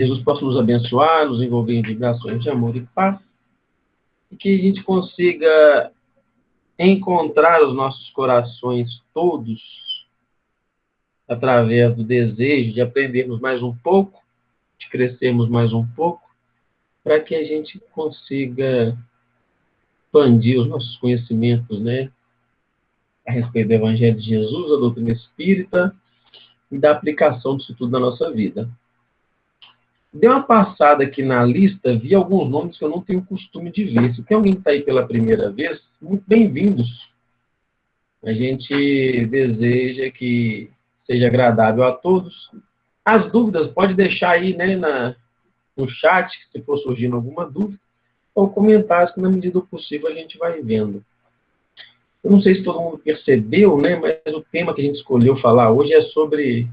Jesus possa nos abençoar, nos envolver em vibrações de amor e paz, e que a gente consiga encontrar os nossos corações todos através do desejo de aprendermos mais um pouco, de crescermos mais um pouco, para que a gente consiga expandir os nossos conhecimentos, né, a respeito do Evangelho de Jesus, a doutrina espírita e da aplicação disso tudo na nossa vida. Dei uma passada aqui na lista, vi alguns nomes que eu não tenho costume de ver. Se tem alguém que está aí pela primeira vez, muito bem-vindos. A gente deseja que seja agradável a todos. As dúvidas, pode deixar aí, né, no chat, se for surgindo alguma dúvida, ou comentários que, na medida do possível, a gente vai vendo. Eu não sei se todo mundo percebeu, né, mas o tema que a gente escolheu falar hoje é sobre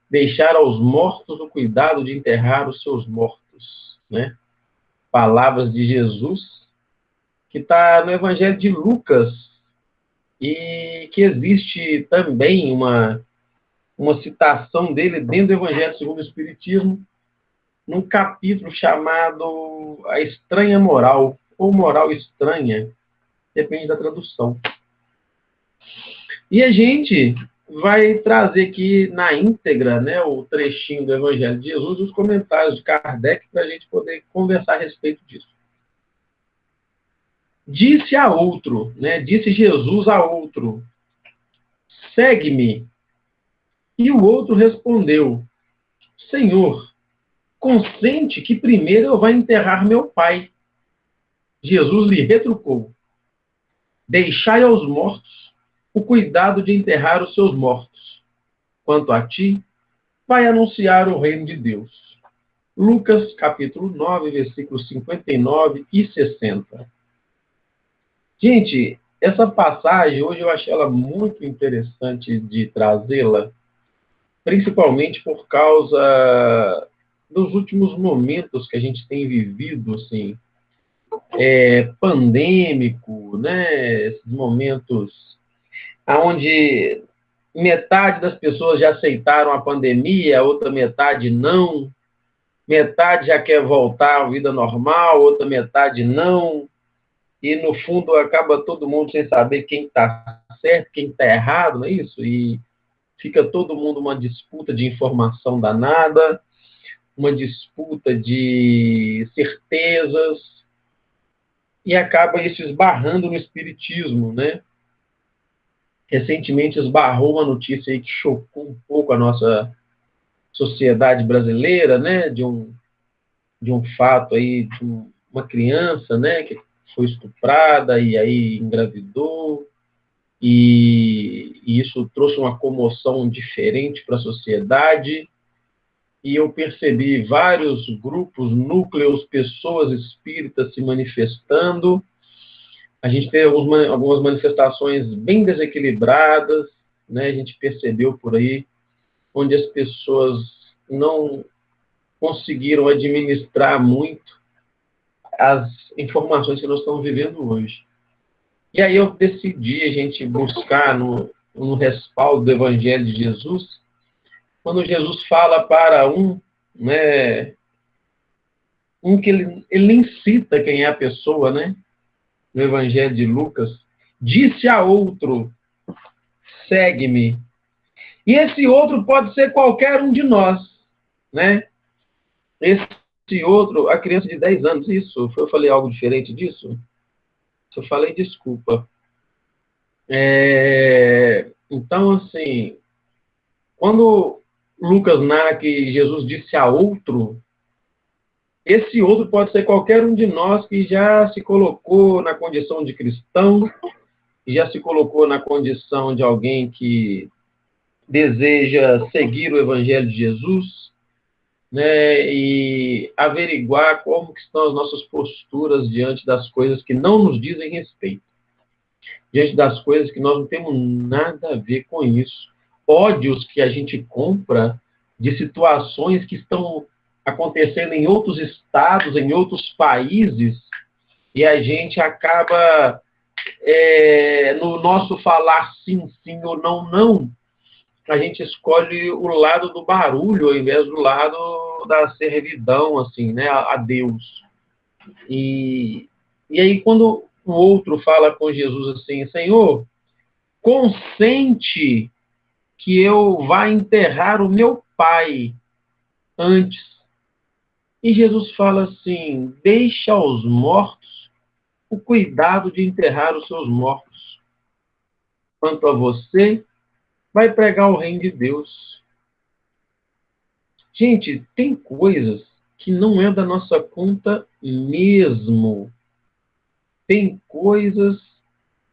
deixar aos mortos o cuidado de enterrar os seus mortos, né? Palavras de Jesus, que está no Evangelho de Lucas, e que existe também uma citação dele dentro do Evangelho segundo o Espiritismo, num capítulo chamado A Estranha Moral, ou Moral Estranha, depende da tradução. E a gente vai trazer aqui na íntegra, né, o trechinho do Evangelho de Jesus, os comentários de Kardec, para a gente poder conversar a respeito disso. Disse a outro, né, disse Jesus a outro, segue-me. E o outro respondeu, Senhor, consente que primeiro eu vá enterrar meu pai. Jesus lhe retrucou, deixai aos mortos o cuidado de enterrar os seus mortos. Quanto a ti, vai anunciar o reino de Deus. Lucas, capítulo 9, versículos 59 e 60. Gente, essa passagem, hoje eu achei ela muito interessante de trazê-la, principalmente por causa dos últimos momentos que a gente tem vivido, assim, pandêmico, né? Esses momentos onde metade das pessoas já aceitaram a pandemia, a outra metade não, metade já quer voltar à vida normal, outra metade não, e no fundo acaba todo mundo sem saber quem está certo, quem está errado, não é isso? E fica todo mundo uma disputa de informação danada, uma disputa de certezas, e acaba isso esbarrando no espiritismo, né? Recentemente esbarrou uma notícia aí que chocou um pouco a nossa sociedade brasileira, né? De um fato aí de uma criança, né? Que foi estuprada e aí engravidou, e isso trouxe uma comoção diferente para a sociedade. E eu percebi vários grupos, núcleos, pessoas espíritas se manifestando. A gente teve algumas manifestações bem desequilibradas, né? A gente percebeu por aí, onde as pessoas não conseguiram administrar muito as informações que nós estamos vivendo hoje. E aí eu decidi a gente buscar no respaldo do Evangelho de Jesus, quando Jesus fala para né, que ele nem cita quem é a pessoa, né? No Evangelho de Lucas, disse a outro, segue-me. E esse outro pode ser qualquer um de nós, né? Esse outro, a criança de 10 anos, isso, eu falei algo diferente disso? Se eu falei, desculpa. Então, assim, quando Lucas narra que Jesus disse a outro, esse outro pode ser qualquer um de nós que já se colocou na condição de cristão, já se colocou na condição de alguém que deseja seguir o Evangelho de Jesus, né, e averiguar como que estão as nossas posturas diante das coisas que não nos dizem respeito, diante das coisas que nós não temos nada a ver com isso. Ódios que a gente compra de situações que estão acontecendo em outros estados, em outros países, e a gente acaba, no nosso falar sim, sim ou não, não, a gente escolhe o lado do barulho ao invés do lado da servidão, assim, né, a Deus. E aí, quando o outro fala com Jesus assim, Senhor, consente que eu vá enterrar o meu pai antes. E Jesus fala assim, deixa aos mortos o cuidado de enterrar os seus mortos. Quanto a você, vai pregar o reino de Deus. Gente, tem coisas que não é da nossa conta mesmo. Tem coisas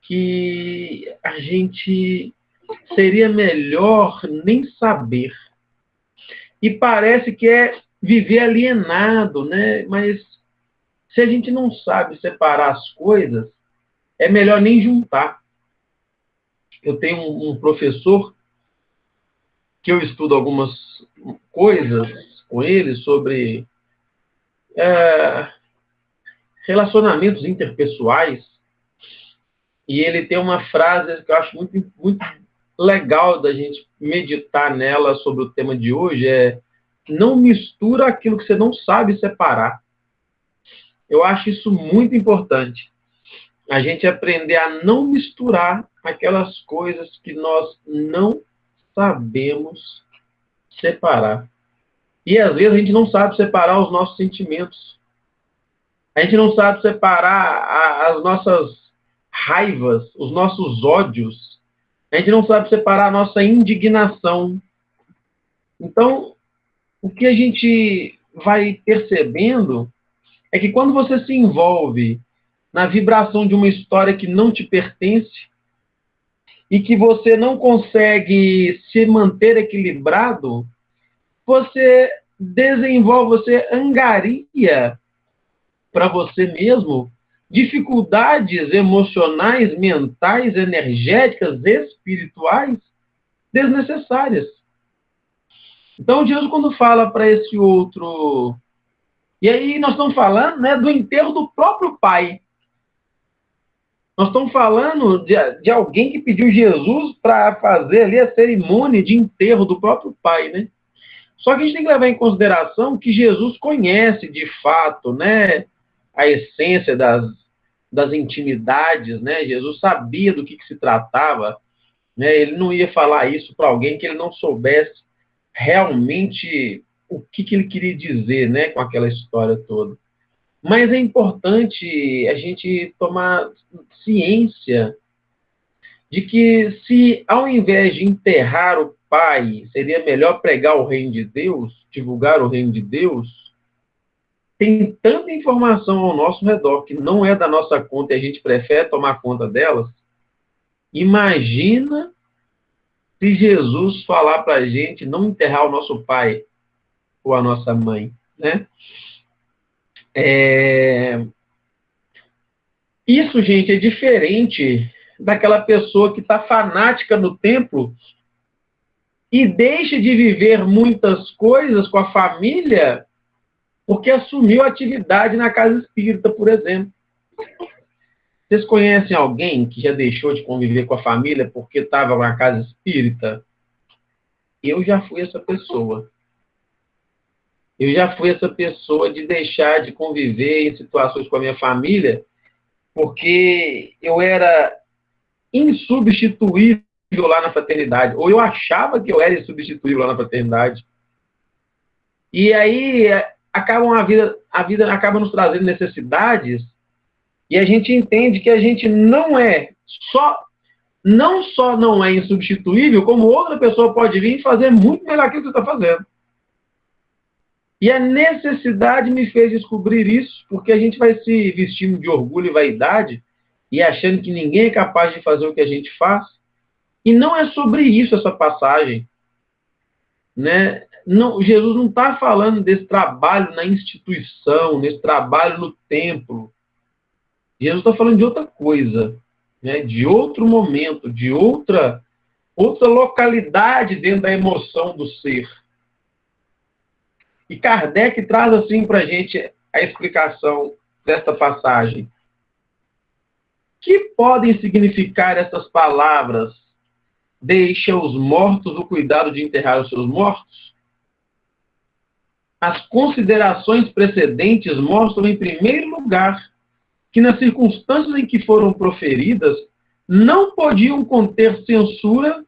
que a gente seria melhor nem saber. E parece que é viver alienado, né? Mas se a gente não sabe separar as coisas, é melhor nem juntar. Eu tenho um professor que eu estudo algumas coisas com ele sobre relacionamentos interpessoais, e ele tem uma frase que eu acho muito, muito legal da gente meditar nela sobre o tema de hoje, não mistura aquilo que você não sabe separar. Eu acho isso muito importante. A gente aprender a não misturar aquelas coisas que nós não sabemos separar. E às vezes a gente não sabe separar os nossos sentimentos. A gente não sabe separar as nossas raivas, os nossos ódios. A gente não sabe separar a nossa indignação. Então, o que a gente vai percebendo é que quando você se envolve na vibração de uma história que não te pertence e que você não consegue se manter equilibrado, você desenvolve, você angaria para você mesmo dificuldades emocionais, mentais, energéticas, espirituais desnecessárias. Então, Jesus, quando fala para esse outro... E aí nós estamos falando, né, do enterro do próprio pai. Nós estamos falando de alguém que pediu Jesus para fazer ali a cerimônia de enterro do próprio pai, né? Só que a gente tem que levar em consideração que Jesus conhece, de fato, né, a essência das intimidades, né? Jesus sabia do que se tratava, né? Ele não ia falar isso para alguém que ele não soubesse realmente o que ele queria dizer, né, com aquela história toda. Mas é importante a gente tomar ciência de que se, ao invés de enterrar o pai, seria melhor pregar o reino de Deus, divulgar o reino de Deus, tem tanta informação ao nosso redor que não é da nossa conta e a gente prefere tomar conta delas. Imagina se Jesus falar para a gente não enterrar o nosso pai ou a nossa mãe, né? Isso, gente, é diferente daquela pessoa que está fanática no templo e deixa de viver muitas coisas com a família porque assumiu atividade na casa espírita, por exemplo. Vocês conhecem alguém que já deixou de conviver com a família porque estava na casa espírita? Eu já fui essa pessoa. Eu já fui essa pessoa de deixar de conviver em situações com a minha família porque eu era insubstituível lá na fraternidade, ou eu achava que eu era insubstituível lá na fraternidade. E aí a vida acaba nos trazendo necessidades e a gente entende que a gente não só não é insubstituível, como outra pessoa pode vir e fazer muito melhor que o que você está fazendo. E a necessidade me fez descobrir isso, porque a gente vai se vestindo de orgulho e vaidade e achando que ninguém é capaz de fazer o que a gente faz. E não é sobre isso essa passagem, né? Não, Jesus não está falando desse trabalho na instituição, desse trabalho no templo. Jesus está falando de outra coisa, né? De outro momento, de outra localidade dentro da emoção do ser. E Kardec traz assim para a gente a explicação desta passagem. O que podem significar essas palavras? Deixa os mortos o cuidado de enterrar os seus mortos? As considerações precedentes mostram, em primeiro lugar, que nas circunstâncias em que foram proferidas, não podiam conter censura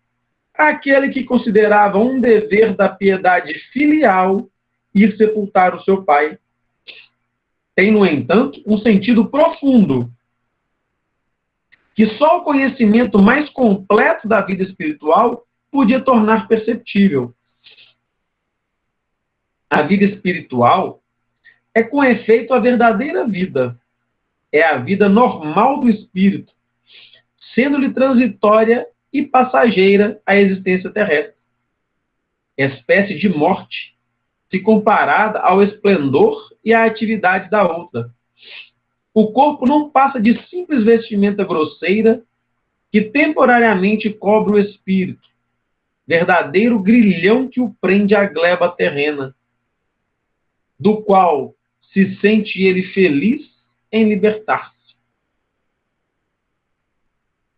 àquele que considerava um dever da piedade filial ir sepultar o seu pai. Tem, no entanto, um sentido profundo, que só o conhecimento mais completo da vida espiritual podia tornar perceptível. A vida espiritual é, com efeito, a verdadeira vida. É a vida normal do espírito, sendo-lhe transitória e passageira a existência terrestre. Espécie de morte, se comparada ao esplendor e à atividade da outra. O corpo não passa de simples vestimenta grosseira que temporariamente cobre o espírito, verdadeiro grilhão que o prende à gleba terrena, do qual se sente ele feliz em libertar-se.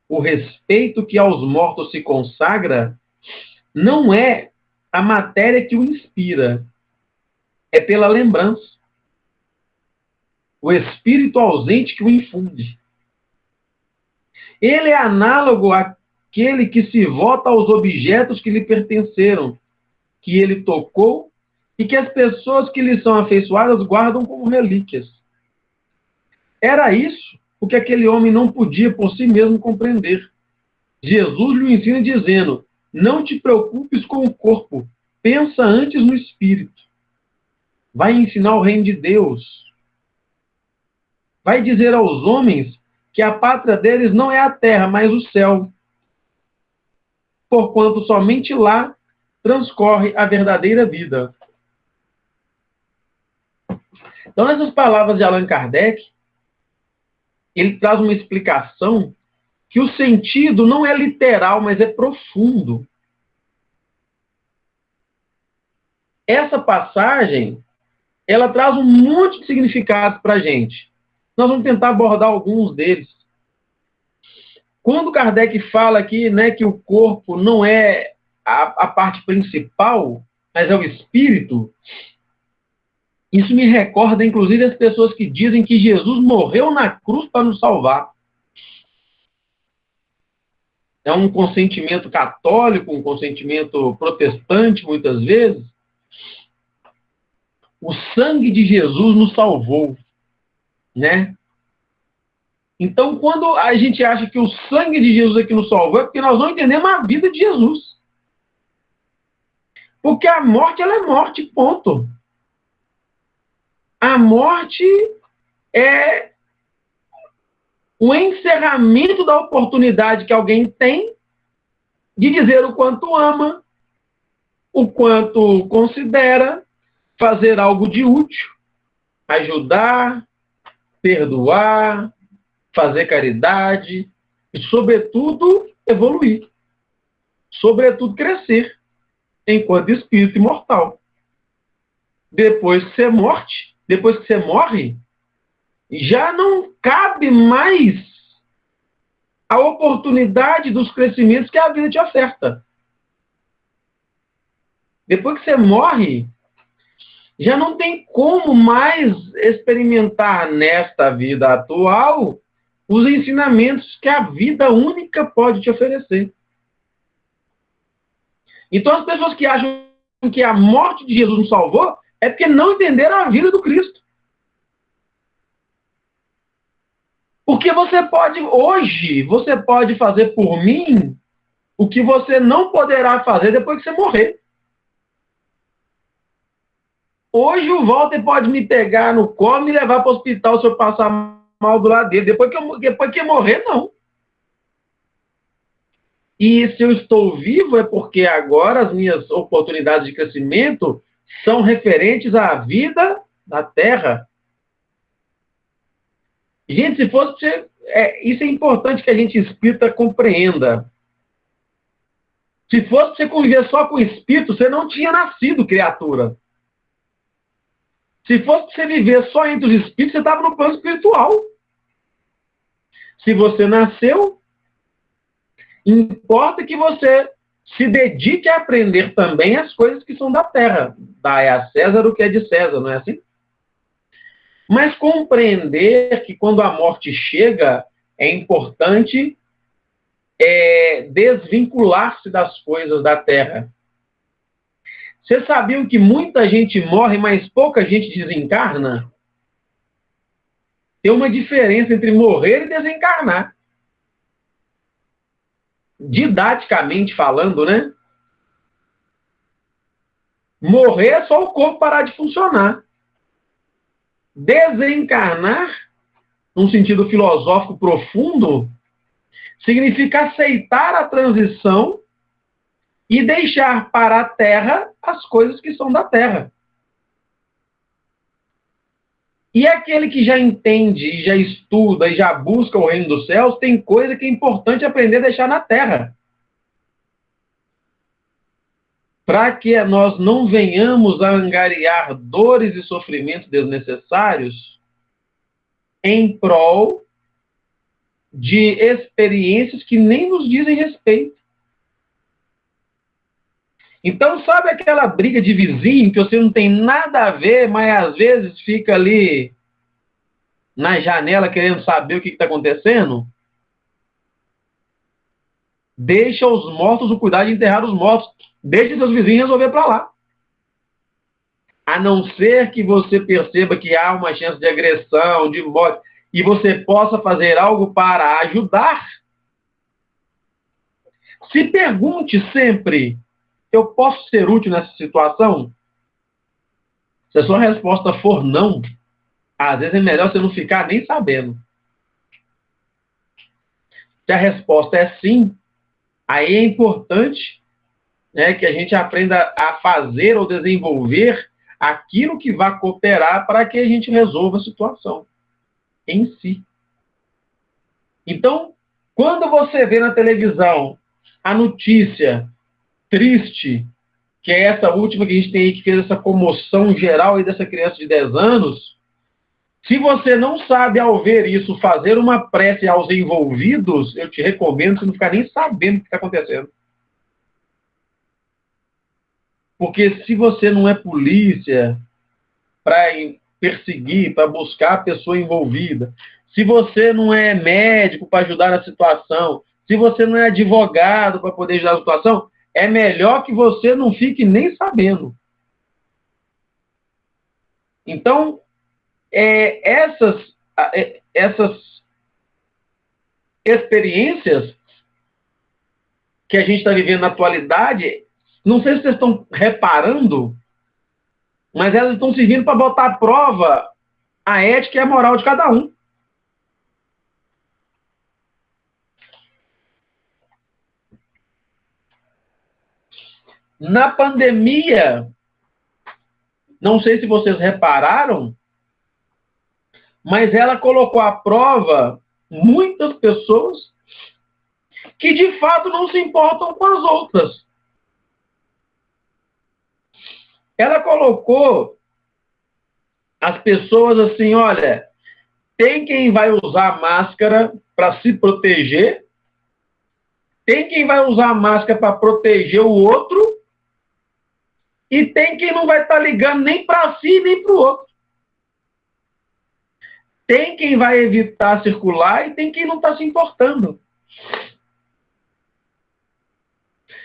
O respeito que aos mortos se consagra não é a matéria que o inspira, é pela lembrança. O espírito ausente que o infunde. Ele é análogo àquele que se vota aos objetos que lhe pertenceram, que ele tocou e que as pessoas que lhe são afeiçoadas guardam como relíquias. Era isso o que aquele homem não podia por si mesmo compreender. Jesus lhe ensina dizendo: não te preocupes com o corpo, pensa antes no espírito. Vai ensinar o reino de Deus. Vai dizer aos homens que a pátria deles não é a terra, mas o céu. Porquanto somente lá transcorre a verdadeira vida. Então, nessas palavras de Allan Kardec, ele traz uma explicação que o sentido não é literal, mas é profundo. Essa passagem, ela traz um monte de significados para a gente. Nós vamos tentar abordar alguns deles. Quando Kardec fala aqui, né, que o corpo não é a parte principal, mas é o espírito, isso me recorda, inclusive, as pessoas que dizem que Jesus morreu na cruz para nos salvar. É um consentimento católico, um consentimento protestante, muitas vezes. O sangue de Jesus nos salvou, né? Então, quando a gente acha que o sangue de Jesus é que nos salvou, é porque nós não entendemos a vida de Jesus. Porque a morte, ela é morte, ponto. A morte é o encerramento da oportunidade que alguém tem de dizer o quanto ama, o quanto considera fazer algo de útil, ajudar, perdoar, fazer caridade e, sobretudo, evoluir. Sobretudo, crescer enquanto espírito imortal. Depois que você morre, já não cabe mais a oportunidade dos crescimentos que a vida te oferta. Depois que você morre, já não tem como mais experimentar nesta vida atual os ensinamentos que a vida única pode te oferecer. Então, as pessoas que acham que a morte de Jesus nos salvou é porque não entenderam a vida do Cristo. Porque hoje, você pode fazer por mim o que você não poderá fazer depois que você morrer. Hoje o Walter pode me pegar no colo e me levar para o hospital se eu passar mal do lado dele. Depois que eu morrer, não. E se eu estou vivo é porque agora as minhas oportunidades de crescimento são referentes à vida da Terra. Gente, se fosse você, isso é importante que a gente espírita compreenda. Se fosse você conviver só com o espírito, você não tinha nascido, criatura. Se fosse você viver só entre os espíritos, você estava no plano espiritual. Se você nasceu, importa que você se dedique a aprender também as coisas que são da terra. Dai a César o que é de César, não é assim? Mas compreender que quando a morte chega, é importante desvincular-se das coisas da terra. Vocês sabiam que muita gente morre, mas pouca gente desencarna? Tem uma diferença entre morrer e desencarnar. Didaticamente falando, né? Morrer é só o corpo parar de funcionar. Desencarnar, num sentido filosófico profundo, significa aceitar a transição e deixar para a Terra as coisas que são da Terra. E aquele que já entende, e já estuda, e já busca o reino dos céus, tem coisa que é importante aprender a deixar na Terra. Para que nós não venhamos a angariar dores e sofrimentos desnecessários em prol de experiências que nem nos dizem respeito. Então, sabe aquela briga de vizinho que você não tem nada a ver, mas às vezes fica ali na janela querendo saber o que está acontecendo? Deixa os mortos o cuidar de enterrar os mortos. Deixe seus vizinhos resolver para lá. A não ser que você perceba que há uma chance de agressão, de morte, e você possa fazer algo para ajudar. Se pergunte sempre: eu posso ser útil nessa situação? Se a sua resposta for não, às vezes é melhor você não ficar nem sabendo. Se a resposta é sim, aí é importante, né, que a gente aprenda a fazer ou desenvolver aquilo que vai cooperar para que a gente resolva a situação em si. Então, quando você vê na televisão a notícia triste, que é essa última que a gente tem aí, que fez essa comoção geral aí dessa criança de 10 anos, se você não sabe, ao ver isso, fazer uma prece aos envolvidos, eu te recomendo você não ficar nem sabendo o que está acontecendo. Porque se você não é polícia para perseguir, para buscar a pessoa envolvida, se você não é médico para ajudar na situação, se você não é advogado para poder ajudar na situação, é melhor que você não fique nem sabendo. Então, essas experiências que a gente está vivendo na atualidade, não sei se vocês estão reparando, mas elas estão servindo para botar à prova a ética e a moral de cada um. Na pandemia, não sei se vocês repararam, mas ela colocou à prova muitas pessoas que de fato não se importam com as outras. Ela colocou as pessoas assim, olha, tem quem vai usar máscara para se proteger, tem quem vai usar máscara para proteger o outro, e tem quem não vai estar ligando nem para si nem para o outro. Tem quem vai evitar circular e tem quem não está se importando.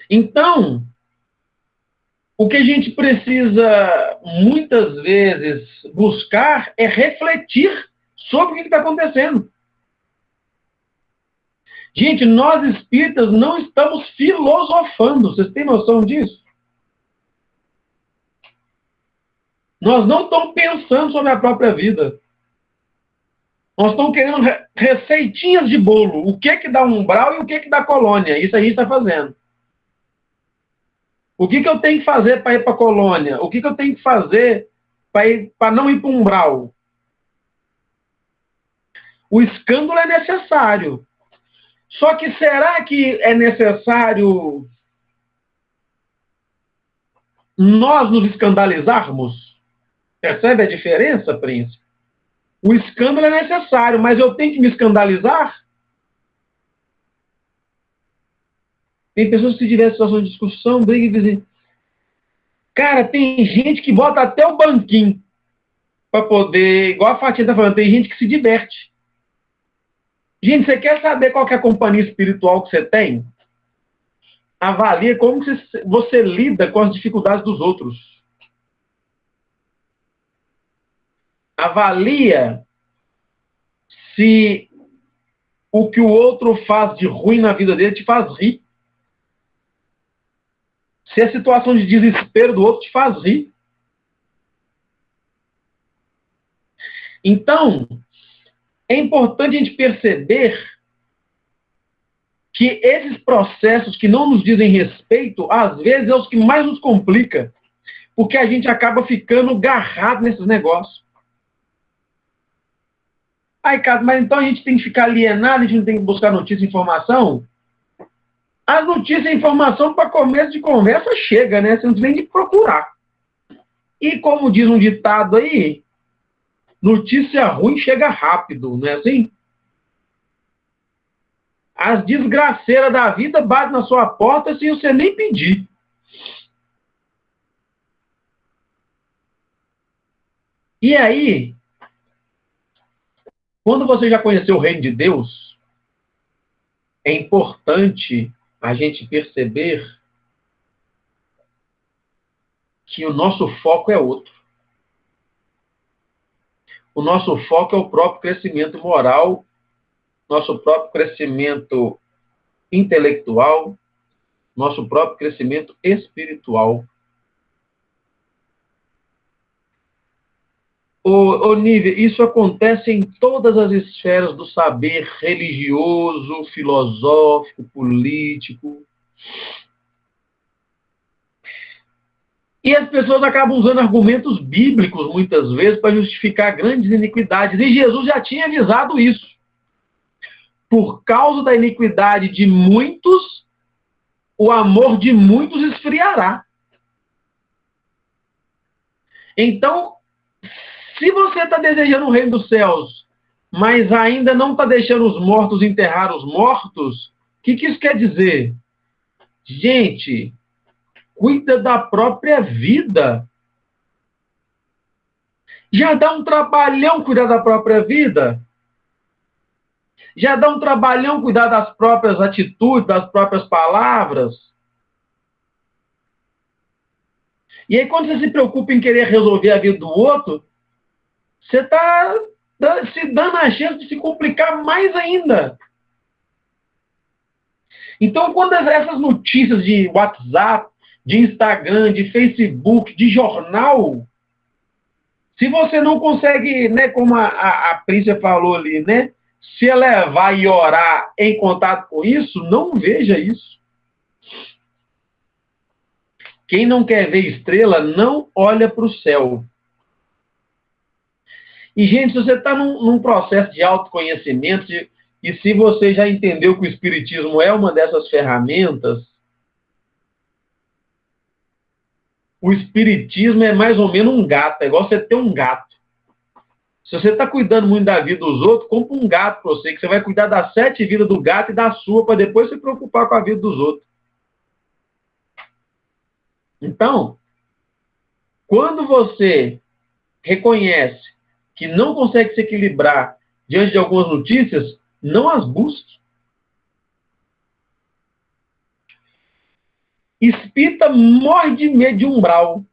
Então, o que a gente precisa, muitas vezes, buscar é refletir sobre o que está acontecendo. Gente, nós espíritas não estamos filosofando. Vocês têm noção disso? Nós não estamos pensando sobre a própria vida. Nós estamos querendo receitinhas de bolo. O que dá umbral e o que dá colônia. Isso a gente está fazendo. O que eu tenho que fazer para ir para a colônia? O que eu tenho que fazer para não ir para o umbral? O escândalo é necessário. Só que será que é necessário nós nos escandalizarmos? Percebe a diferença, príncipe? O escândalo é necessário, mas eu tenho que me escandalizar? Tem pessoas que se divertem em situações de discussão, briga e dizem, cara, tem gente que bota até o banquinho para poder, igual a Fatinha está falando, tem gente que se diverte. Gente, você quer saber qual que é a companhia espiritual que você tem? Avalia como você lida com as dificuldades dos outros. Avalia se o que o outro faz de ruim na vida dele te faz rir. Se a situação de desespero do outro te faz rir. Então, é importante a gente perceber que esses processos que não nos dizem respeito, às vezes, é os que mais nos complica, porque a gente acaba ficando agarrado nesses negócios. Ai, cara, mas então a gente tem que ficar alienado, a gente não tem que buscar notícia e informação? As notícias e informação, para começo de conversa, chega, né? Você não tem que procurar. E como diz um ditado aí, notícia ruim chega rápido, não é assim? As desgraceiras da vida batem na sua porta sem você nem pedir. E aí, quando você já conheceu o reino de Deus, é importante a gente perceber que o nosso foco é outro. O nosso foco é o próprio crescimento moral, nosso próprio crescimento intelectual, nosso próprio crescimento espiritual. Nívia, isso acontece em todas as esferas do saber religioso, filosófico, político. E as pessoas acabam usando argumentos bíblicos, muitas vezes, para justificar grandes iniquidades. E Jesus já tinha avisado isso. Por causa da iniquidade de muitos, o amor de muitos esfriará. Então, se você está desejando o reino dos céus, mas ainda não está deixando os mortos enterrar os mortos, o que isso quer dizer? Gente, cuida da própria vida. Já dá um trabalhão cuidar da própria vida. Já dá um trabalhão cuidar das próprias atitudes, das próprias palavras. E aí, quando você se preocupa em querer resolver a vida do outro, você está se dando a chance de se complicar mais ainda. Então, quando essas notícias de WhatsApp, de Instagram, de Facebook, de jornal, se você não consegue, né, como a Príncia falou ali, né, se elevar e orar em contato com isso, não veja isso. Quem não quer ver estrela, não olha para o céu. E, gente, se você está num processo de autoconhecimento, e se você já entendeu que o Espiritismo é uma dessas ferramentas, o Espiritismo é mais ou menos um gato, é igual você ter um gato. Se você está cuidando muito da vida dos outros, compra um gato para você, que você vai cuidar das 7 vidas do gato e da sua, para depois se preocupar com a vida dos outros. Então, quando você reconhece que não consegue se equilibrar diante de algumas notícias, não as busque. Espírita morre de medo de umbral.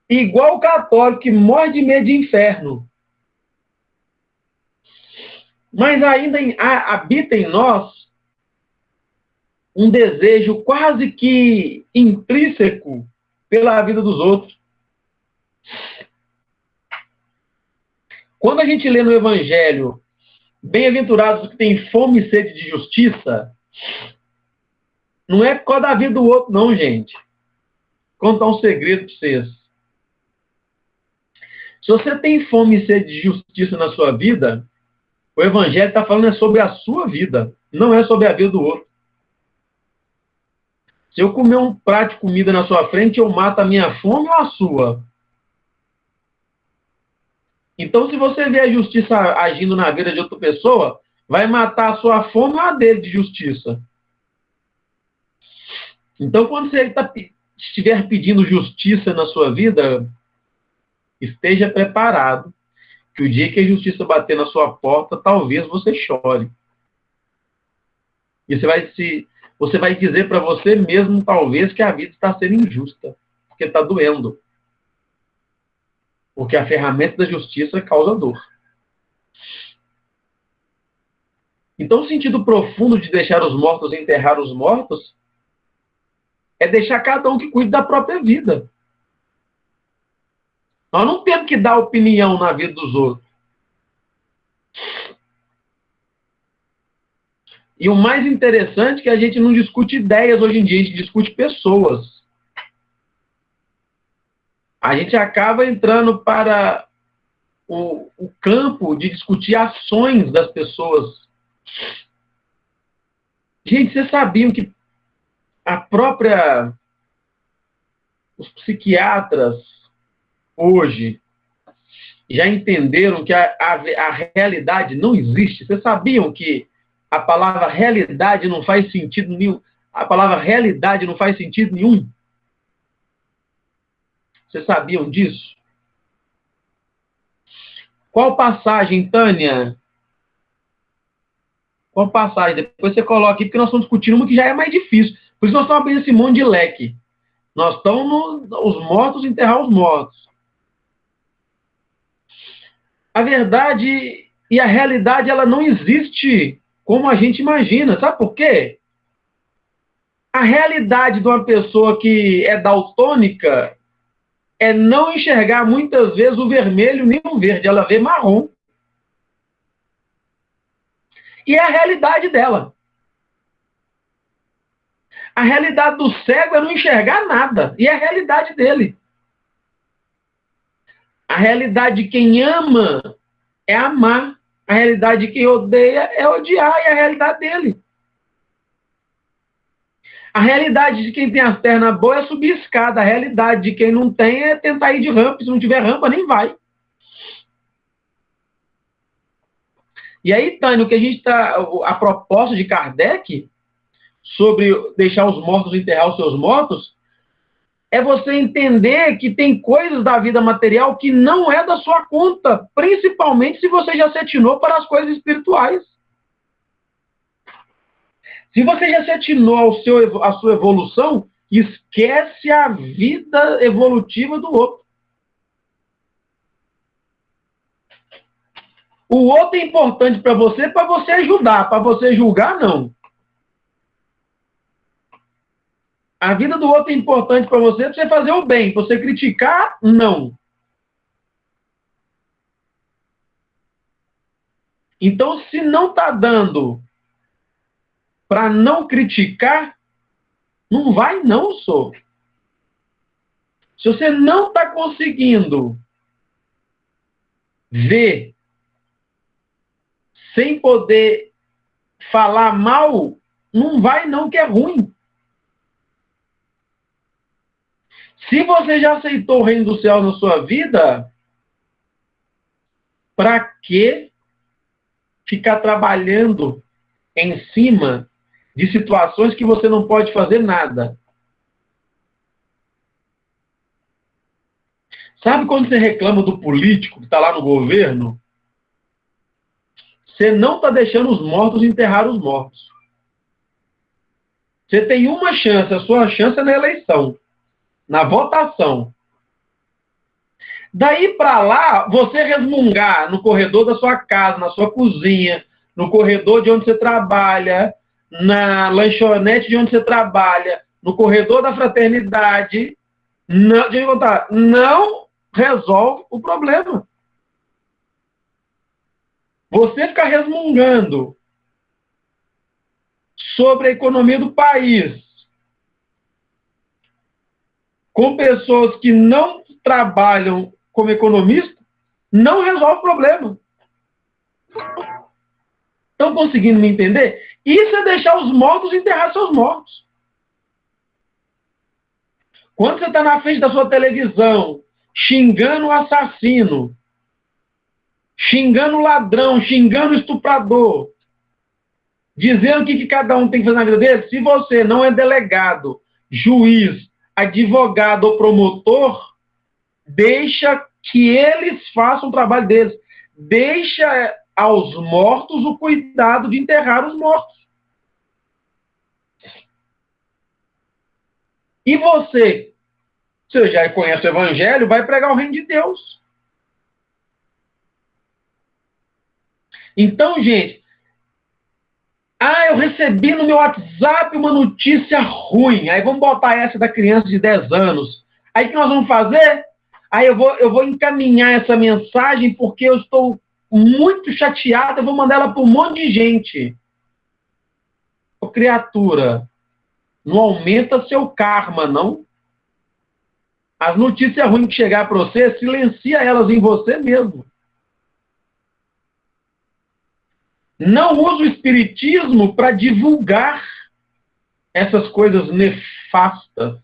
Igual o católico que morre de medo de inferno. Mas ainda habita em nós um desejo quase que intrínseco pela vida dos outros. Quando a gente lê no Evangelho, bem-aventurados os que têm fome e sede de justiça, não é por causa da vida do outro, não, gente. Vou contar um segredo para vocês. Se você tem fome e sede de justiça na sua vida, o Evangelho está falando sobre a sua vida, não é sobre a vida do outro. Se eu comer um prato de comida na sua frente, eu mato a minha fome ou a sua? Então, se você vê a justiça agindo na vida de outra pessoa, vai matar a sua fome ou a dele de justiça? Então, quando você estiver pedindo justiça na sua vida, esteja preparado, que o dia que a justiça bater na sua porta, talvez você chore. E você vai dizer para você mesmo, talvez, que a vida está sendo injusta, porque está doendo. Porque a ferramenta da justiça causa dor. Então, o sentido profundo de deixar os mortos enterrar os mortos é deixar cada um que cuide da própria vida. Nós não temos que dar opinião na vida dos outros. E o mais interessante é que a gente não discute ideias hoje em dia, a gente discute pessoas. A gente acaba entrando para o campo de discutir ações das pessoas. Gente, vocês sabiam que os psiquiatras hoje já entenderam que a realidade não existe? Vocês sabiam que a palavra realidade não faz sentido nenhum? A palavra realidade não faz sentido nenhum? Vocês sabiam disso? Qual passagem, Tânia? Qual passagem? Depois você coloca aqui, porque nós estamos discutindo uma que já é mais difícil. Por isso nós estamos abrindo esse monte de leque. Nós estamos os mortos enterrar os mortos. A verdade e a realidade, ela não existe como a gente imagina. Sabe por quê? A realidade de uma pessoa que é daltônica é não enxergar muitas vezes o vermelho nem o verde. Ela vê marrom. E é a realidade dela. A realidade do cego é não enxergar nada. E é a realidade dele. A realidade de quem ama é amar. A realidade de quem odeia é odiar. E é a realidade dele. A realidade de quem tem as pernas boas é subir escada. A realidade de quem não tem é tentar ir de rampa. Se não tiver rampa, nem vai. E aí, Tânia, o que a gente está... A proposta de Kardec sobre deixar os mortos enterrar os seus mortos é você entender que tem coisas da vida material que não é da sua conta, principalmente se você já se atinou para as coisas espirituais. Se você já se atinou à sua evolução, esquece a vida evolutiva do outro. O outro é importante para você ajudar, para você julgar, não. A vida do outro é importante para você fazer o bem, para você criticar, não. Então, se não está dando para não criticar, não vai não, só. Se você não está conseguindo ver sem poder falar mal, não vai não, que é ruim. Se você já aceitou o reino do céu na sua vida, para que ficar trabalhando em cima de situações que você não pode fazer nada? Sabe quando você reclama do político que está lá no governo? Você não está deixando os mortos enterrar os mortos. Você tem uma chance, a sua chance é na eleição, na votação. Daí para lá, você resmungar no corredor da sua casa, na sua cozinha, no corredor de onde você trabalha, na lanchonete de onde você trabalha, no corredor da fraternidade, não resolve o problema. Você ficar resmungando sobre a economia do país com pessoas que não trabalham como economista, não resolve o problema. Estão conseguindo me entender? Isso é deixar os mortos enterrar seus mortos. Quando você está na frente da sua televisão, xingando o assassino, xingando o ladrão, xingando o estuprador, dizendo o que cada um tem que fazer na vida dele, se você não é delegado juiz, advogado ou promotor, deixa que eles façam o trabalho deles. Deixa aos mortos o cuidado de enterrar os mortos. E você já conhece o Evangelho, vai pregar o reino de Deus. Então, gente, eu recebi no meu WhatsApp uma notícia ruim. Aí vamos botar essa da criança de 10 anos. Aí o que nós vamos fazer? Aí eu vou encaminhar essa mensagem porque eu estou muito chateado, eu vou mandar ela para um monte de gente. Ô, criatura, não aumenta seu karma, não. As notícias ruins que chegar para você, silencia elas em você mesmo. Não use o espiritismo para divulgar essas coisas nefastas.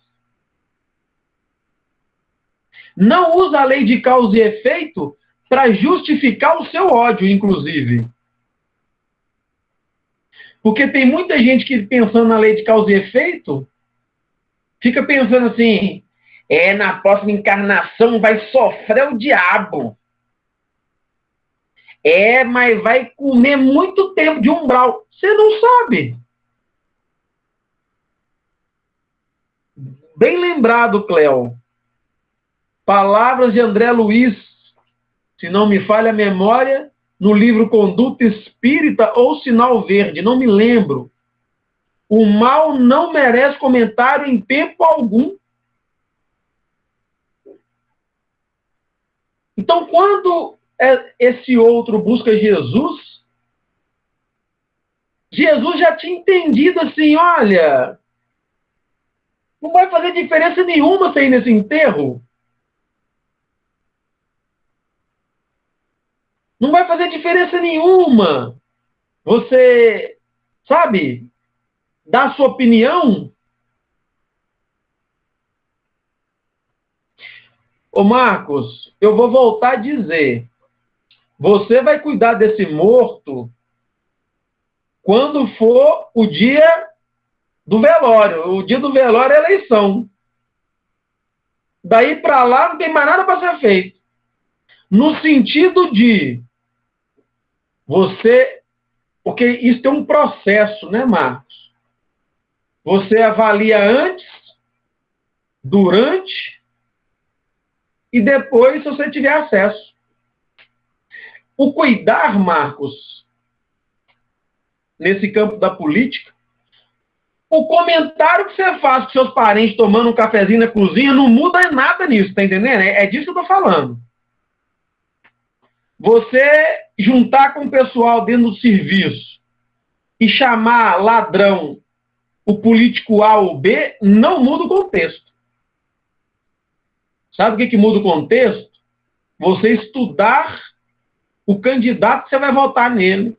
Não use a lei de causa e efeito para justificar o seu ódio, inclusive. Porque tem muita gente que, pensando na lei de causa e efeito, fica pensando assim, na próxima encarnação vai sofrer o diabo. Mas vai comer muito tempo de umbral. Você não sabe. Bem lembrado, Cléo. Palavras de André Luiz, se não me falha a memória, no livro Conduta Espírita ou Sinal Verde, não me lembro. O mal não merece comentário em tempo algum. Então, quando esse outro busca Jesus, Jesus já tinha entendido assim, olha, não vai fazer diferença nenhuma você ir nesse enterro. Não vai fazer diferença nenhuma você, sabe, dar sua opinião. Ô Marcos, eu vou voltar a dizer, você vai cuidar desse morto quando for o dia do velório. O dia do velório é eleição. Daí para lá não tem mais nada para ser feito. No sentido de você, porque isso tem um processo, né, Marcos? Você avalia antes, durante e depois, se você tiver acesso. O cuidar, Marcos, nesse campo da política, o comentário que você faz com seus parentes tomando um cafezinho na cozinha não muda nada nisso, tá entendendo? É disso que eu tô falando. Você juntar com o pessoal dentro do serviço e chamar ladrão o político A ou B, não muda o contexto. Sabe o que muda o contexto? Você estudar o candidato que você vai votar nele.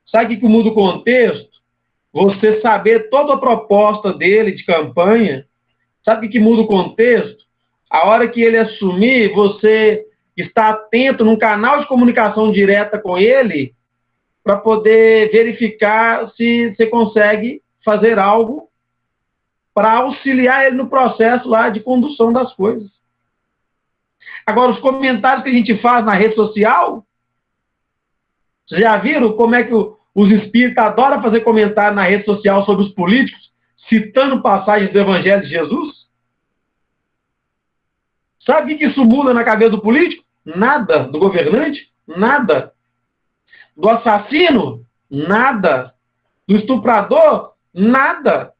Sabe o que muda o contexto? Você saber toda a proposta dele de campanha. Sabe o que muda o contexto? A hora que ele assumir, você está atento num canal de comunicação direta com ele para poder verificar se você consegue fazer algo para auxiliar ele no processo lá de condução das coisas. Agora, os comentários que a gente faz na rede social, vocês já viram como é que os espíritas adoram fazer comentário na rede social sobre os políticos, citando passagens do Evangelho de Jesus? Sabe o que isso muda na cabeça do político? Nada. Do governante? Nada. Do assassino? Nada. Do estuprador? Nada.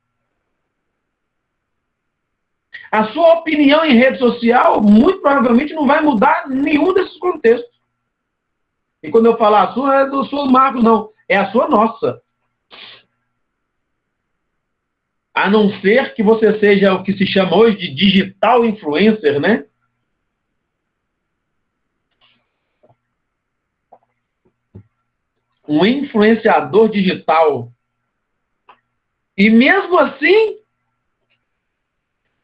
A sua opinião em rede social, muito provavelmente, não vai mudar nenhum desses contextos. E quando eu falar a sua, não é do seu Marcos, não. É a sua nossa. A não ser que você seja o que se chama hoje de digital influencer, né? Um influenciador digital. E mesmo assim,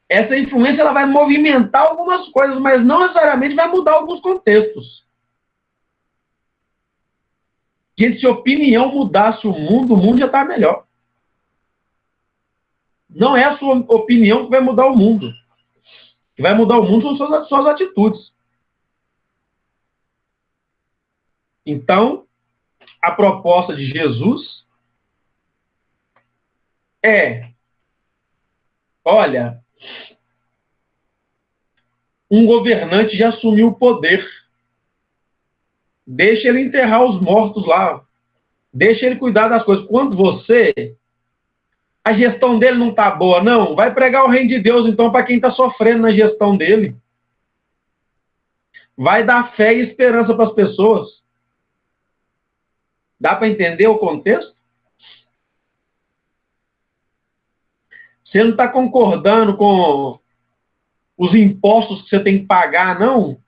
essa influência ela vai movimentar algumas coisas, mas não necessariamente vai mudar alguns contextos. Gente, se a opinião mudasse o mundo já está melhor. Não é a sua opinião que vai mudar o mundo. O que vai mudar o mundo são suas atitudes. Então, a proposta de Jesus é, olha, um governante já assumiu o poder. Deixa ele enterrar os mortos lá. Deixa ele cuidar das coisas. Quando a gestão dele não está boa, não, vai pregar o reino de Deus, então, para quem está sofrendo na gestão dele. Vai dar fé e esperança para as pessoas. Dá para entender o contexto? Você não está concordando com os impostos que você tem que pagar, não?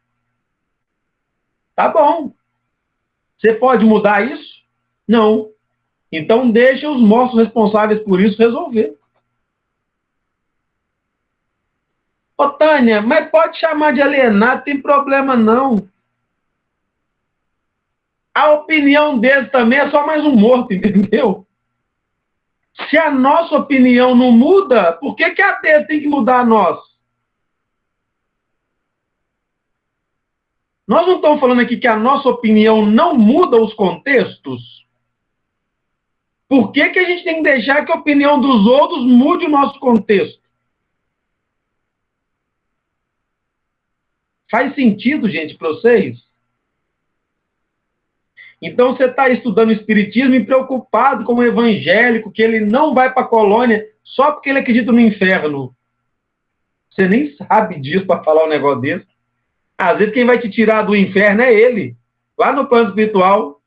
Tá bom. Você pode mudar isso? Não. Então deixa os mortos responsáveis por isso resolver. Ô, Tânia, mas pode chamar de alienado, tem problema não. A opinião dele também é só mais um morto, entendeu? Se a nossa opinião não muda, por que a dele tem que mudar a nossa? Nós não estamos falando aqui que a nossa opinião não muda os contextos? Por que a gente tem que deixar que a opinião dos outros mude o nosso contexto? Faz sentido, gente, para vocês? Então você está estudando o Espiritismo e preocupado com o evangélico, que ele não vai para a colônia só porque ele acredita no inferno. Você nem sabe disso para falar um negócio desse. Às vezes quem vai te tirar do inferno é ele, lá no plano espiritual.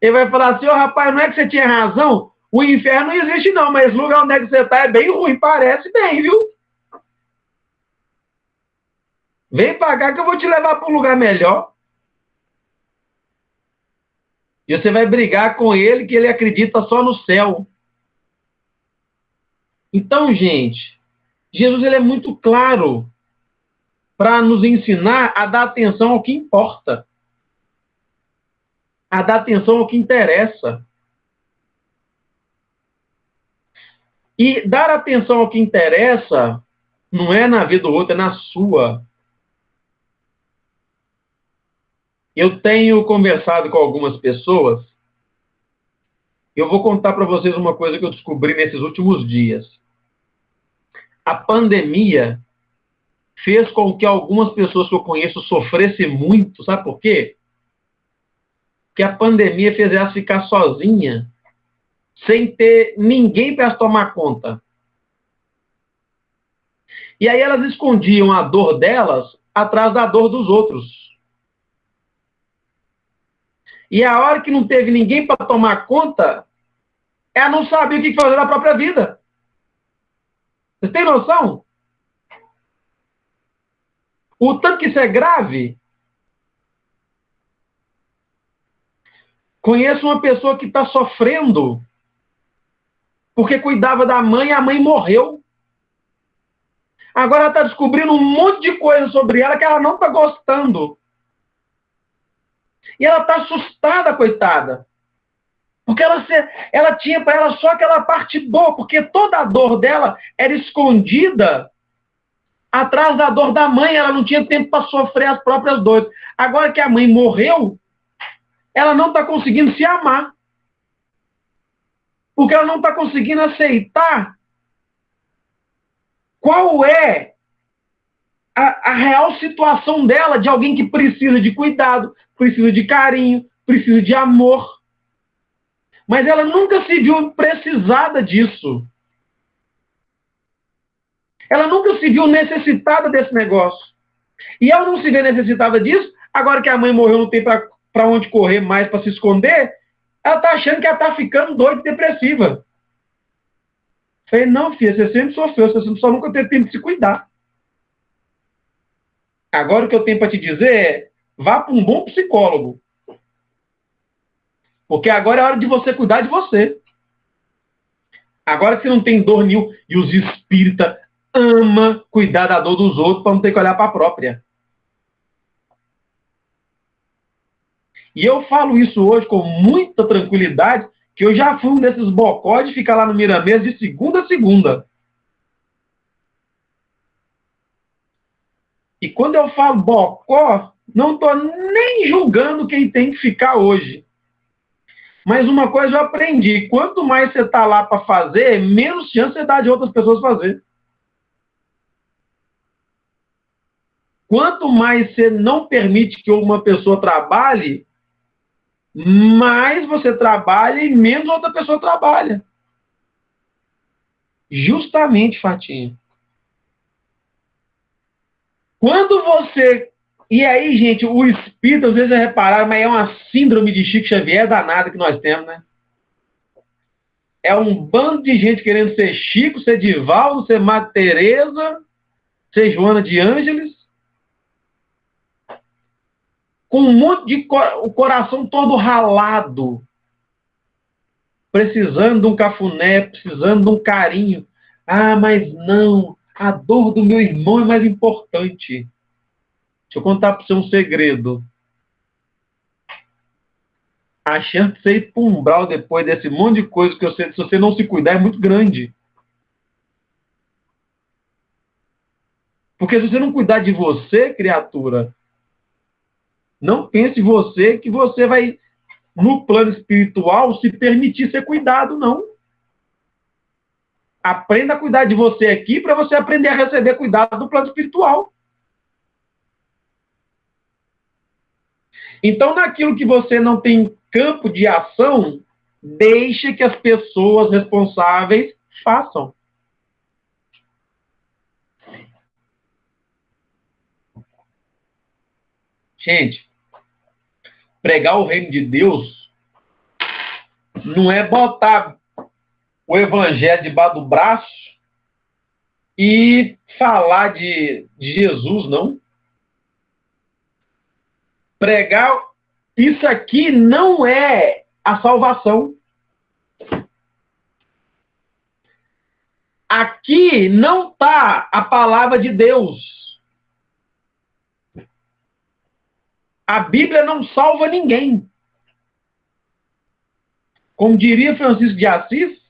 Ele vai falar assim, rapaz, não é que você tinha razão? O inferno não existe não, mas o lugar onde é que você está é bem ruim, parece bem, viu? Vem pra cá que eu vou te levar para um lugar melhor. E você vai brigar com ele que ele acredita só no céu. Então, gente, Jesus ele é muito claro para nos ensinar a dar atenção ao que importa. A dar atenção ao que interessa. E dar atenção ao que interessa não é na vida do outro, é na sua. Eu tenho conversado com algumas pessoas. Eu vou contar para vocês uma coisa que eu descobri nesses últimos dias. A pandemia fez com que algumas pessoas que eu conheço sofressem muito. Sabe por quê? Porque a pandemia fez elas ficar sozinhas, sem ter ninguém para tomar conta. E aí elas escondiam a dor delas atrás da dor dos outros. E a hora que não teve ninguém para tomar conta, ela não sabia o que fazer na própria vida. Vocês têm noção? O tanto que isso é grave. Conheço uma pessoa que está sofrendo porque cuidava da mãe e a mãe morreu. Agora ela está descobrindo um monte de coisa sobre ela que ela não está gostando. E ela está assustada, coitada. Porque ela tinha para ela só aquela parte boa, porque toda a dor dela era escondida atrás da dor da mãe. Ela não tinha tempo para sofrer as próprias dores. Agora que a mãe morreu, ela não está conseguindo se amar. Porque ela não está conseguindo aceitar qual é a real situação dela, de alguém que precisa de cuidado, precisa de carinho, precisa de amor. Mas ela nunca se viu precisada disso. Ela nunca se viu necessitada desse negócio. E ela não se vê necessitada disso, agora que a mãe morreu, não tem para onde correr mais para se esconder, ela está achando que ela está ficando doida e depressiva. Falei, não, filha, você sempre sofreu, você só nunca teve tempo de se cuidar. Agora o que eu tenho para te dizer é, vá para um bom psicólogo. Porque agora é hora de você cuidar de você. Agora que você não tem dor nenhuma, e os espíritas amam cuidar da dor dos outros para não ter que olhar para a própria. E eu falo isso hoje com muita tranquilidade, Que eu já fui um desses bocó de ficar lá no Miramês de segunda a segunda. E quando eu falo bocó, não estou nem julgando quem tem que ficar hoje. Mas uma coisa eu aprendi: quanto mais você está lá para fazer, menos chance você dá de outras pessoas fazer. Quanto mais você não permite que uma pessoa trabalhe, mais você trabalha e menos outra pessoa trabalha. Justamente, Fatinha. Quando você... E aí, gente, o espírito, às vezes é reparar, mas é uma síndrome de Chico Xavier danada que nós temos, né? É um bando de gente querendo ser Chico, ser Divaldo, ser Madre Teresa, ser Joana de Ângeles, com um monte de... o coração todo ralado, precisando de um cafuné, precisando de um carinho. Ah, mas não, a dor do meu irmão é mais importante. Deixa eu contar para você um segredo. A chance de você ir para um umbral depois desse monte de coisa que você, se você não se cuidar, é muito grande. Porque se você não cuidar de você, criatura, não pense você que você vai, no plano espiritual, se permitir ser cuidado, não. Aprenda a cuidar de você aqui para você aprender a receber cuidado do plano espiritual. Então, naquilo que você não tem campo de ação, deixe que as pessoas responsáveis façam. Gente, pregar o reino de Deus não é botar o evangelho debaixo do braço e falar de Jesus, não. Pregar, isso aqui não é a salvação. Aqui não está a palavra de Deus. A Bíblia não salva ninguém. Como diria Francisco de Assis,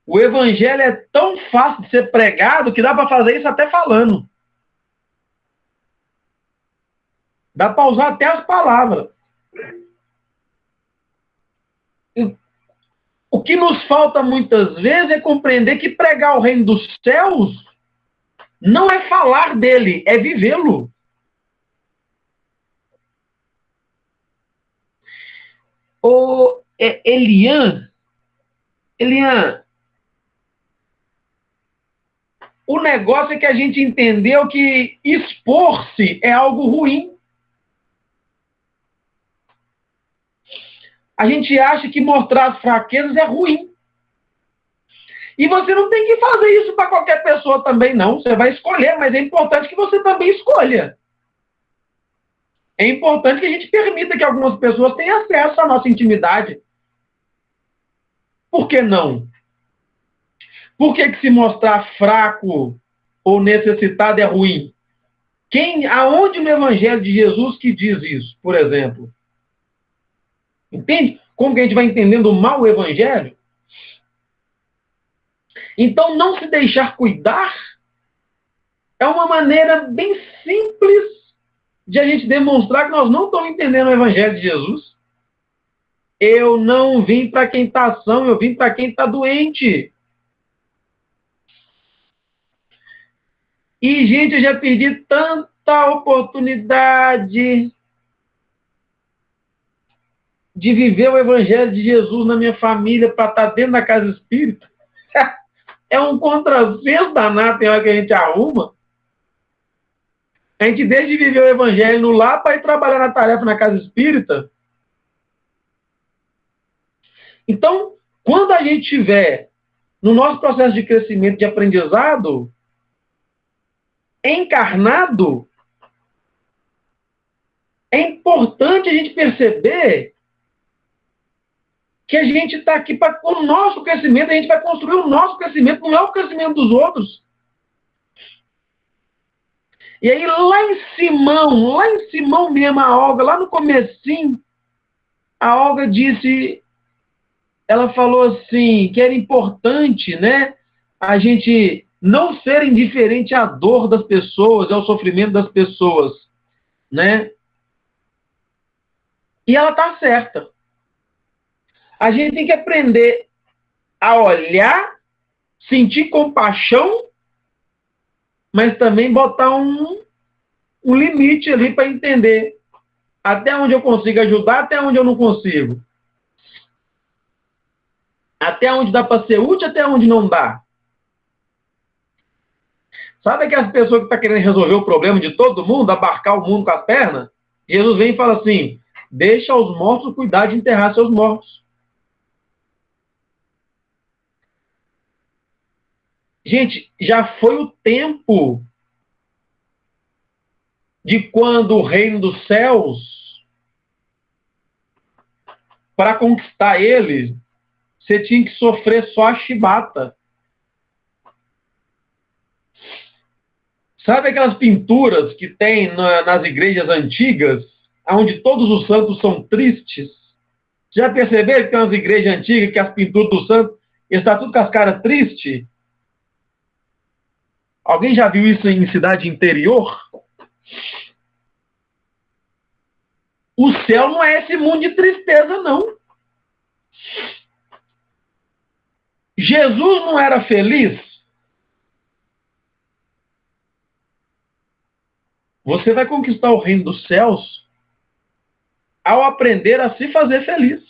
o evangelho é tão fácil de ser pregado que dá para fazer isso até falando. Dá para usar até as palavras. O que nos falta muitas vezes é compreender que pregar o reino dos céus não é falar dele, é vivê-lo. Ô, Elian, o negócio é que a gente entendeu que expor-se é algo ruim. A gente acha que mostrar as fraquezas é ruim. E você não tem que fazer isso para qualquer pessoa também, não. Você vai escolher, mas é importante que você também escolha. É importante que a gente permita que algumas pessoas tenham acesso à nossa intimidade. Por que não? Por que se mostrar fraco ou necessitado é ruim? Aonde no Evangelho de Jesus que diz isso, por exemplo? Entende? Como que a gente vai entendendo mal o Evangelho? Então, não se deixar cuidar é uma maneira bem simples de a gente demonstrar que nós não estamos entendendo o Evangelho de Jesus. Eu não vim para quem está são, eu vim para quem está doente. E, gente, eu já perdi tanta oportunidade de viver o Evangelho de Jesus na minha família para estar dentro da casa espírita. É um contrassenso danado, tem hora que a gente arruma. A gente deixa de viver o Evangelho no lar para ir trabalhar na tarefa na casa espírita. Então, quando a gente estiver no nosso processo de crescimento, de aprendizado, encarnado, é importante a gente perceber que a gente está aqui para o nosso crescimento, a gente vai construir o nosso crescimento, não é o crescimento dos outros. E aí, lá em Simão mesmo, a Olga, lá no comecinho, a Olga disse, ela falou assim, que era importante, né, a gente não ser indiferente à dor das pessoas, ao sofrimento das pessoas, né? E ela está certa. A gente tem que aprender a olhar, sentir compaixão, mas também botar um limite ali para entender até onde eu consigo ajudar, até onde eu não consigo. Até onde dá para ser útil, até onde não dá. Sabe aquelas pessoas que estão querendo resolver o problema de todo mundo, abarcar o mundo com as pernas? Jesus vem e fala assim, deixa os mortos cuidar de enterrar seus mortos. Gente, já foi o tempo de quando o reino dos céus, para conquistar ele, você tinha que sofrer só a chibata. Sabe aquelas pinturas que tem nas igrejas antigas, onde todos os santos são tristes? Já perceberam que tem umas igrejas antigas que as pinturas dos santos estão tudo com as caras tristes? Alguém já viu isso em cidade interior? O céu não é esse mundo de tristeza, não. Jesus não era feliz? Você vai conquistar o reino dos céus ao aprender a se fazer feliz.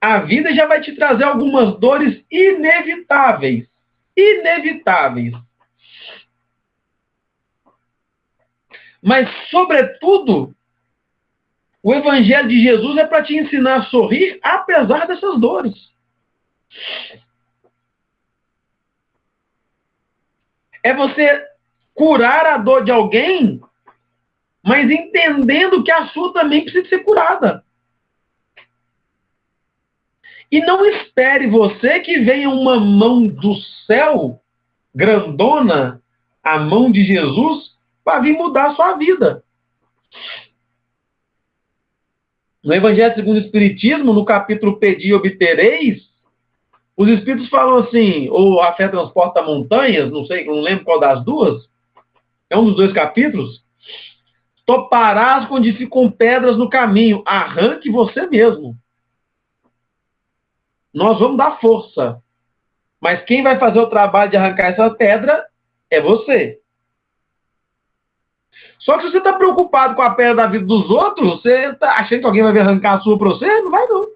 A vida já vai te trazer algumas dores inevitáveis. Inevitáveis. Mas, sobretudo, o Evangelho de Jesus é para te ensinar a sorrir apesar dessas dores. É você curar a dor de alguém, mas entendendo que a sua também precisa ser curada. E não espere você que venha uma mão do céu, grandona, a mão de Jesus, para vir mudar a sua vida. No Evangelho segundo o Espiritismo, no capítulo Pedi e Obtereis, os Espíritos falam assim, ou a fé transporta montanhas, não sei, não lembro qual das duas, é um dos dois capítulos, toparás onde ficam pedras no caminho, arranque você mesmo. Nós vamos dar força, mas quem vai fazer o trabalho de arrancar essa pedra é você. Só que se você está preocupado com a pedra da vida dos outros, você está achando que alguém vai arrancar a sua para você? Não vai, não.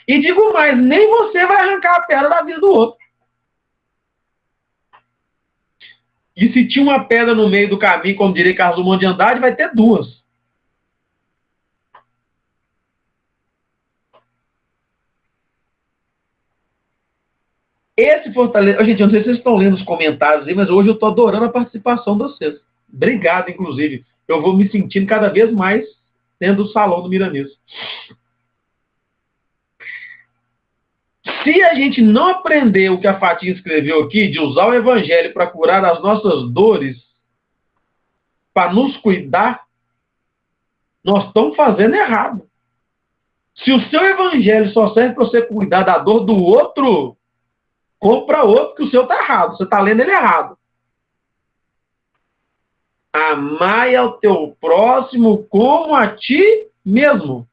E digo mais, nem você vai arrancar a pedra da vida do outro. E se tinha uma pedra no meio do caminho, como diria Carlos Drummond de Andrade, vai ter duas. Esse fortalecimento... Gente, eu não sei se vocês estão lendo os comentários aí, mas hoje eu estou adorando a participação de vocês. Obrigado, inclusive. Eu vou me sentindo cada vez mais dentro do salão do Milanês. Se a gente não aprender o que a Fatinha escreveu aqui, de usar o evangelho para curar as nossas dores, para nos cuidar, nós estamos fazendo errado. Se o seu evangelho só serve para você cuidar da dor do outro, compra outro, que o seu está errado. Você está lendo ele errado. Amai ao teu próximo como a ti mesmo.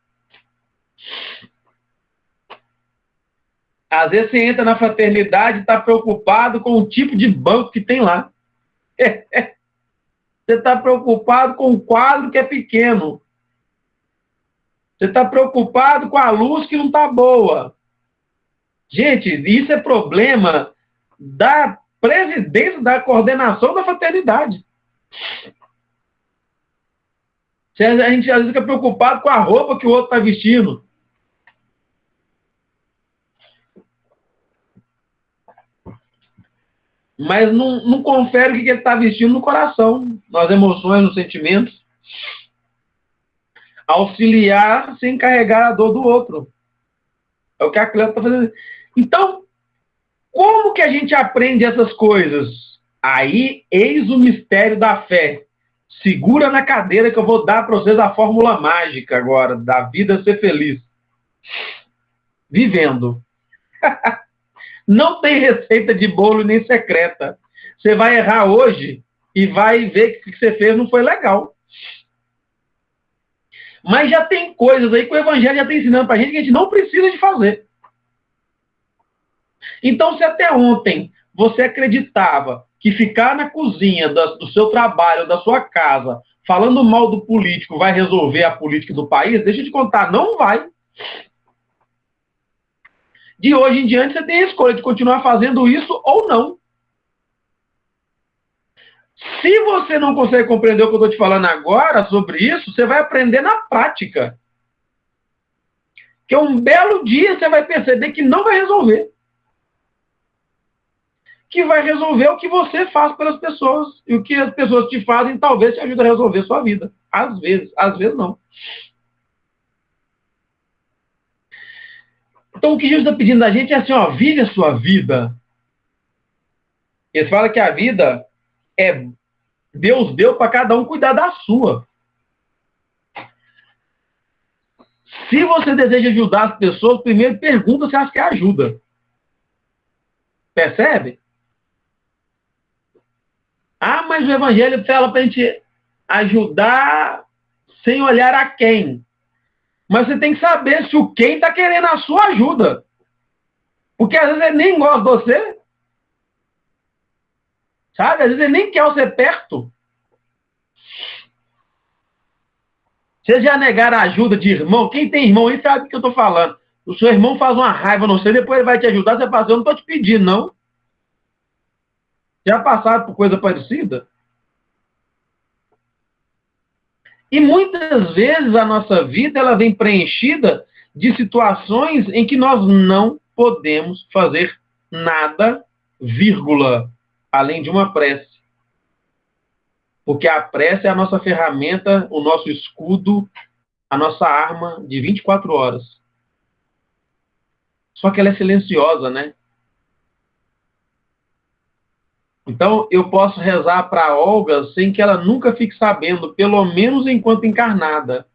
Às vezes você entra na fraternidade e está preocupado com o tipo de banco que tem lá. Você está preocupado com o quadro que é pequeno. Você está preocupado com a luz que não está boa. Gente, isso é problema da presidência, da coordenação da fraternidade. A gente às vezes fica preocupado com a roupa que o outro está vestindo. Mas não confere o que ele está vestindo no coração, nas emoções, nos sentimentos. Auxiliar sem carregar a dor do outro. É o que a Cléo está fazendo. Então, como que a gente aprende essas coisas? Aí, eis o mistério da fé. Segura na cadeira que eu vou dar para vocês a fórmula mágica agora, da vida ser feliz. Vivendo. Não tem receita de bolo nem secreta. Você vai errar hoje e vai ver que o que você fez não foi legal. Mas já tem coisas aí que o Evangelho já está ensinando para a gente que a gente não precisa de fazer. Então, se até ontem você acreditava que ficar na cozinha do seu trabalho, da sua casa, falando mal do político vai resolver a política do país, deixa eu te contar, não vai. De hoje em diante, você tem a escolha de continuar fazendo isso ou não. Se você não consegue compreender o que eu estou te falando agora sobre isso, você vai aprender na prática. Que um belo dia você vai perceber que não vai resolver. Que vai resolver o que você faz pelas pessoas. E o que as pessoas te fazem talvez te ajude a resolver a sua vida. Às vezes não. Então o que Jesus está pedindo da gente é assim, ó, vive a sua vida. Ele fala que a vida é Deus deu para cada um cuidar da sua. Se você deseja ajudar as pessoas, primeiro pergunta se elas querem ajuda. Percebe? Ah, mas o Evangelho fala para a gente ajudar sem olhar a quem. Mas você tem que saber se o quem está querendo a sua ajuda. Porque às vezes ele nem gosta de você. Sabe? Às vezes ele nem quer você perto. Vocês já negaram a ajuda de irmão? Quem tem irmão aí sabe do que eu estou falando. O seu irmão faz uma raiva, não sei, depois ele vai te ajudar, você fala assim, eu não estou te pedindo, não. Já passaram por coisa parecida? E muitas vezes a nossa vida ela vem preenchida de situações em que nós não podemos fazer nada, vírgula, além de uma prece. Porque a prece é a nossa ferramenta, o nosso escudo, a nossa arma de 24 horas. Só que ela é silenciosa, né? Então, eu posso rezar para a Olga sem que ela nunca fique sabendo, pelo menos enquanto encarnada.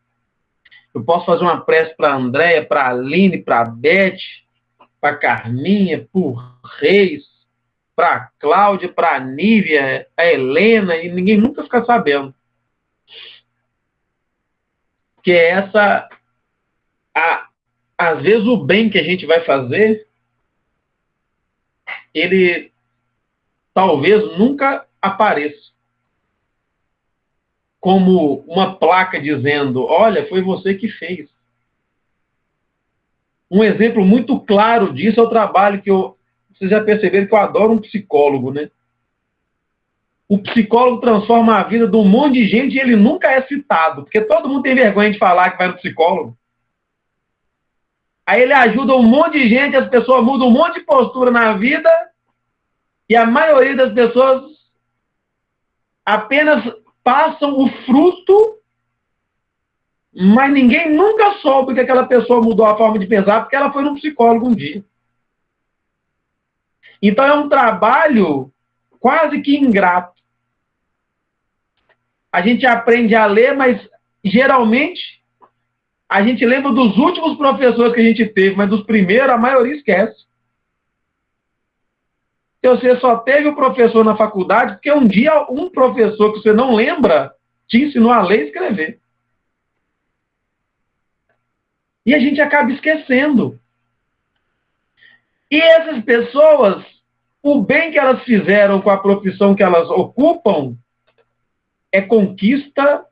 Eu posso fazer uma prece para a Andréia, para a Aline, para a Beth, para a Carminha, para o Reis, para a Cláudia, para a Nívia, a Helena, e ninguém nunca fica sabendo. Que é essa... às vezes o bem que a gente vai fazer, ele talvez nunca apareça como uma placa dizendo, olha, foi você que fez. Um exemplo muito claro disso é o trabalho que vocês já perceberam que eu adoro um psicólogo, né? O psicólogo transforma a vida de um monte de gente e ele nunca é citado, porque todo mundo tem vergonha de falar que vai no psicólogo. Aí ele ajuda um monte de gente, as pessoas mudam um monte de postura na vida e a maioria das pessoas apenas passam o fruto, mas ninguém nunca soube que aquela pessoa mudou a forma de pensar porque ela foi num psicólogo um dia. Então é um trabalho quase que ingrato. A gente aprende a ler, mas geralmente a gente lembra dos últimos professores que a gente teve, mas dos primeiros a maioria esquece. Você só teve o professor na faculdade porque um dia um professor que você não lembra te ensinou a ler e escrever. E a gente acaba esquecendo. E essas pessoas, o bem que elas fizeram com a profissão que elas ocupam é conquista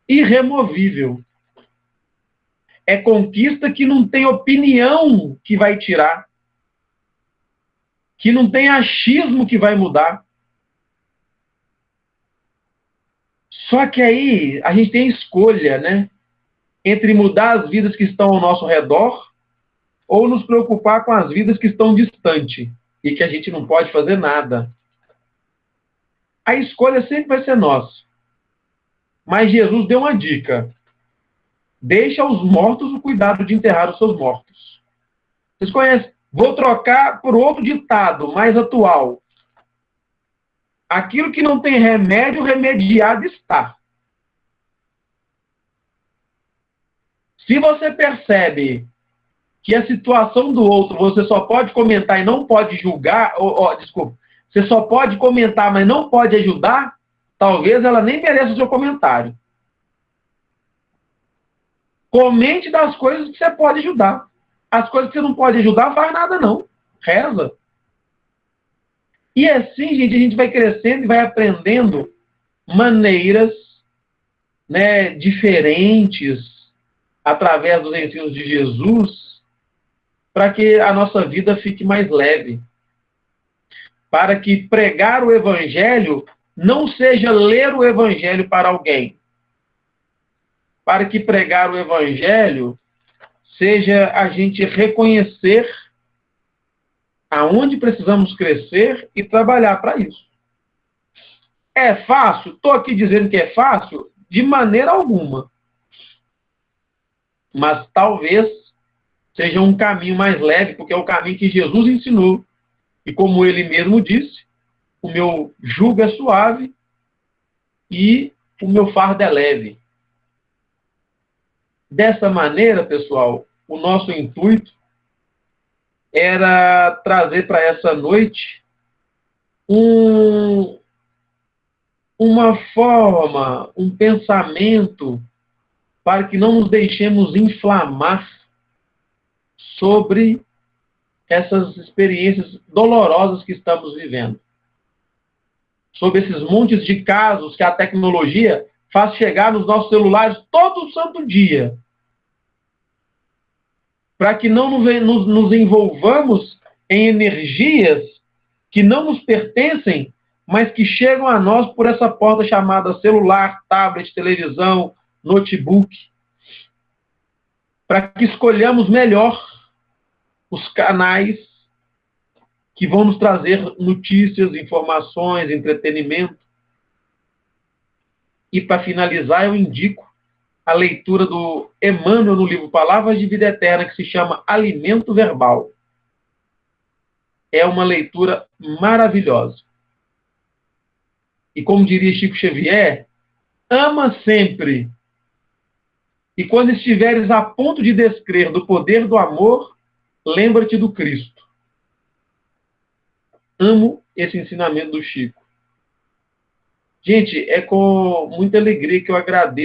irremovível. É conquista que não tem opinião que vai tirar. Que não tem achismo que vai mudar. Só que aí a gente tem escolha, né? Entre mudar as vidas que estão ao nosso redor ou nos preocupar com as vidas que estão distante e que a gente não pode fazer nada. A escolha sempre vai ser nossa. Mas Jesus deu uma dica. Deixa aos mortos o cuidado de enterrar os seus mortos. Vocês conhecem? Vou trocar por outro ditado, mais atual. Aquilo que não tem remédio, remediado está. Se você percebe que a situação do outro você só pode comentar e não pode julgar, desculpa, você só pode comentar, mas não pode ajudar, talvez ela nem mereça o seu comentário. Comente das coisas que você pode ajudar. As coisas que você não pode ajudar, não faz nada não. Reza. E assim, gente, a gente vai crescendo e vai aprendendo maneiras, né, diferentes através dos ensinos de Jesus para que a nossa vida fique mais leve. Para que pregar o Evangelho não seja ler o Evangelho para alguém. Para que pregar o Evangelho seja a gente reconhecer aonde precisamos crescer e trabalhar para isso. É fácil? Estou aqui dizendo que é fácil? De maneira alguma. Mas talvez seja um caminho mais leve, porque é o caminho que Jesus ensinou. E como ele mesmo disse, o meu jugo é suave e o meu fardo é leve. Dessa maneira, pessoal, o nosso intuito era trazer para essa noite uma forma, um pensamento para que não nos deixemos inflamar sobre essas experiências dolorosas que estamos vivendo. Sobre esses montes de casos que a tecnologia faz chegar nos nossos celulares todo santo dia. Para que não nos envolvamos em energias que não nos pertencem, mas que chegam a nós por essa porta chamada celular, tablet, televisão, notebook. Para que escolhamos melhor os canais que vão nos trazer notícias, informações, entretenimento. E para finalizar, eu indico a leitura do Emmanuel no livro Palavras de Vida Eterna, que se chama Alimento Verbal. É uma leitura maravilhosa. E como diria Chico Xavier, ama sempre. E quando estiveres a ponto de descrer do poder do amor, lembra-te do Cristo. Amo esse ensinamento do Chico. Gente, é com muita alegria que eu agradeço